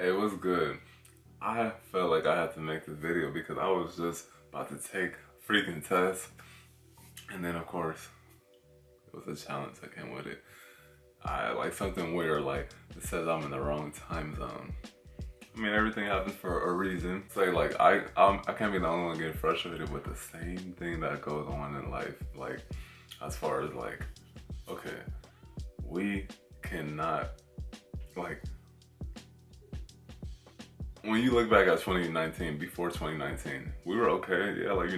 Hey, it was good. I felt like I had to make this video because I was just about to take a freaking test. And then of course, it was a challenge that came with it. I like something weird, like it says I'm in the wrong time zone. I mean, everything happens for a reason. Say like I can't be the only one getting frustrated with the same thing that goes on in life. Like as far as like, okay, we cannot like when you look back at 2019, before 2019, we were okay. Yeah, like,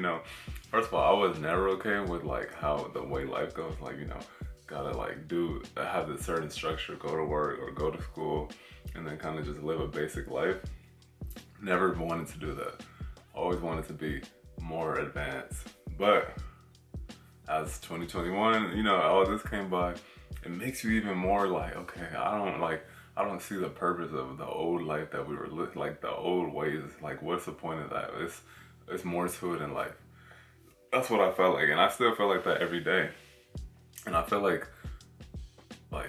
first of all, I was never okay with like how the way life goes. Like, gotta like have this certain structure, go to work or go to school, and then kind of just live a basic life. Never wanted to do that. Always wanted to be more advanced. But as 2021, all this came by, it makes you even more like, okay, I don't see the purpose of the old life that we were living, like the old ways. Like, what's the point of that? It's more to it in life. That's what I felt like, and I still feel like that every day. And I feel like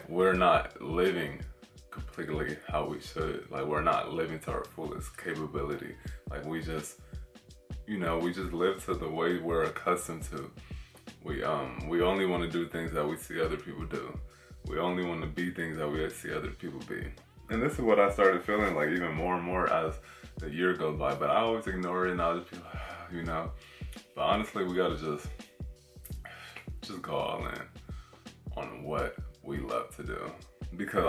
we're not living completely how we should. Like, we're not living to our fullest capability. Like, we just live to the way we're accustomed to. We only want to do things that we see other people do. We only want to be things that we see other people be. And this is what I started feeling like even more and more as the year goes by. But I always ignore it and I'll just be like, But honestly, we gotta just go all in on what we love to do. Because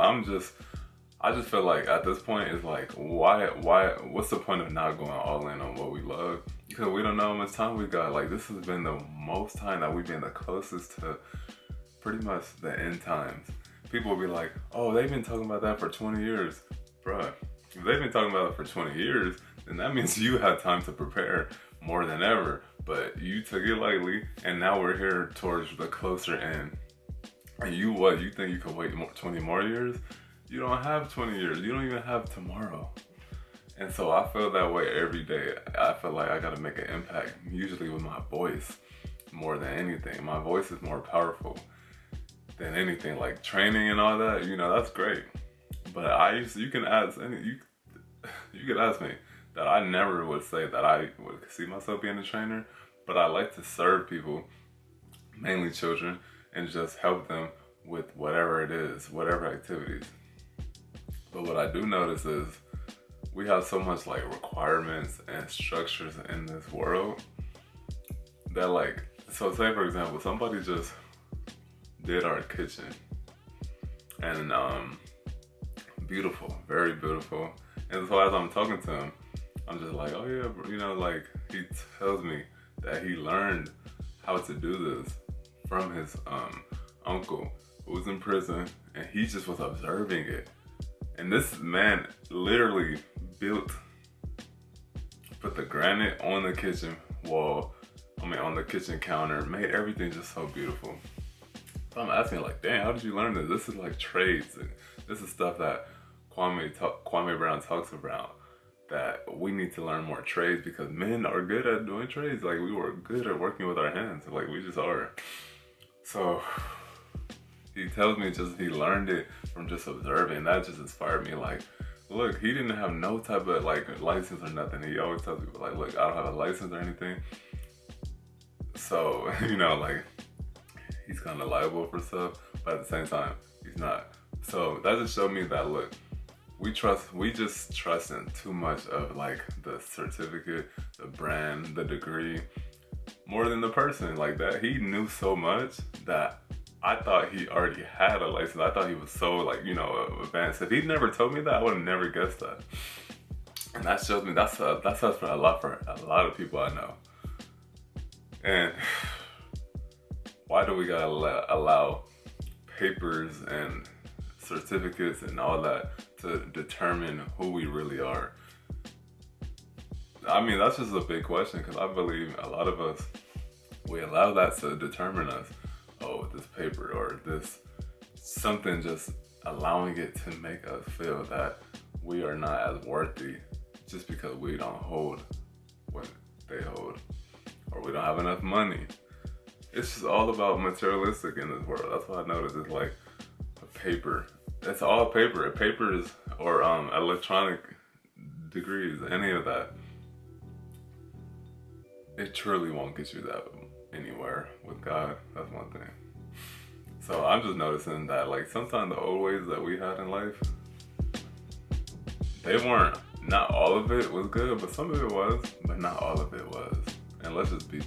I just feel like at this point it's like, what's the point of not going all in on what we love? Because we don't know how much time we got. Like, this has been the most time that we've been the closest to pretty much the end times. People will be like, oh, they've been talking about that for 20 years. Bruh, if they've been talking about it for 20 years, then that means you had time to prepare more than ever. But you took it lightly, and now we're here towards the closer end. And you think you could wait 20 more years? You don't have 20 years. You don't even have tomorrow. And so I feel that way every day. I feel like I gotta make an impact, usually with my voice, more than anything. My voice is more powerful than anything. Like training and all that, that's great. But you can ask me that I never would say that I would see myself being a trainer, but I like to serve people, mainly children, and just help them with whatever it is, whatever activities. But what I do notice is we have so much like requirements and structures in this world that so say for example, somebody just did our kitchen and beautiful, very beautiful. And so as I'm talking to him, I'm just like, oh yeah, like he tells me that he learned how to do this from his uncle who was in prison, and he just was observing it. And this man literally put the granite on the kitchen wall, on the kitchen counter, made everything just so beautiful. So I'm asking like, damn, how did you learn this? This is like trades. And this is stuff that Kwame Brown talks about, that we need to learn more trades because men are good at doing trades. Like, we were good at working with our hands. Like, we just are. So he tells me he learned it from just observing. That just inspired me. Like, look, he didn't have no type of like license or nothing. He always tells people like, look, I don't have a license or anything. So, like, he's kind of liable for stuff, but at the same time, he's not. So that just showed me that, look, we just trust in too much of like the certificate, the brand, the degree, more than the person. Like, that he knew so much that I thought he already had a license. I thought he was so like, advanced. If he never told me that, I would have never guessed that. And that shows me that's for a lot of people I know. And why do we gotta allow papers and certificates and all that to determine who we really are? I mean, that's just a big question, because I believe a lot of us, we allow that to determine us. Oh, this paper or this something, just allowing it to make us feel that we are not as worthy just because we don't hold what they hold, or we don't have enough money. It's just all about materialistic in this world. That's what I noticed. It's like a paper. It's all paper. Paper is, or electronic degrees, any of that, it truly won't get you that anywhere with God. That's one thing. So I'm just noticing that like sometimes the old ways that we had in life, they weren't, not all of it was good, but some of it was, but not all of it was. And let's just be